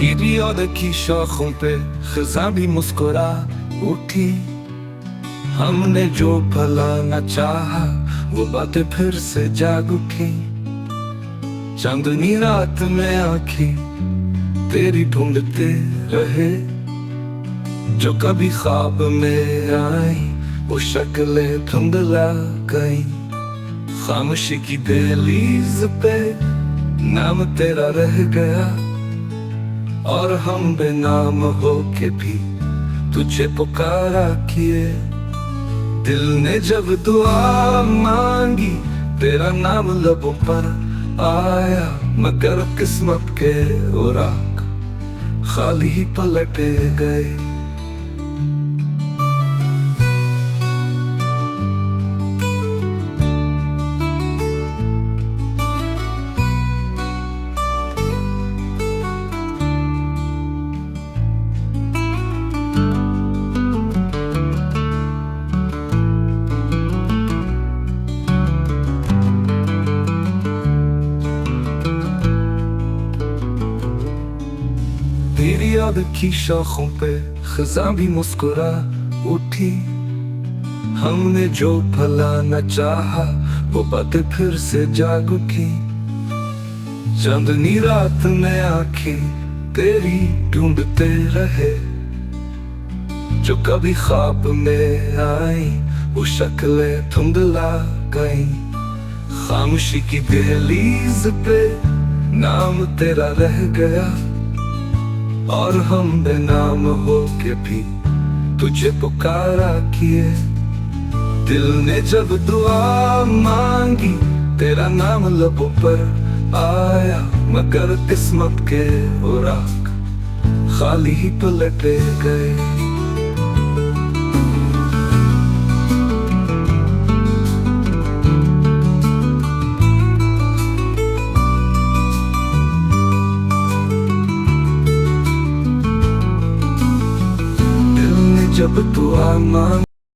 तेरी याद की शाखों पे खज़ां भी मुस्कुरा उठी। हमने जो भला न चाहा वो बातें फिर से जाग उठी। चांदनी रात में आंखें तेरी ढूंढते रहे, जो कभी ख्वाब में आई वो शक्लें धुंधला गई। खामोशी की दहलीज पे नाम तेरा रह गया, और हम बेनाम होके भी तुझे पुकारा किए। दिल ने जब दुआ मांगी तेरा नाम लबों पर आया, मगर किस्मत के उराक खाली ही पलटे गए। तेरी याद की शाखों पे खज़ां भी मुस्कुरा उठी। हमने जो भला न चाहा वो बातें फिर से जाग उठी। चांदनी रात में आंखें तेरी ढूंढते रहे, जो कभी ख्वाब में आई वो शक्लें धुंधला गई। खामोशी की दहलीज पे नाम तेरा रह गया, और हम बेनाम होके भी तुझे पुकारा किए। दिल ने जब दुआ मांगी तेरा नाम लबों पर आया, मगर किस्मत के उराक खाली ही पलटे गए। जब दुआ मांग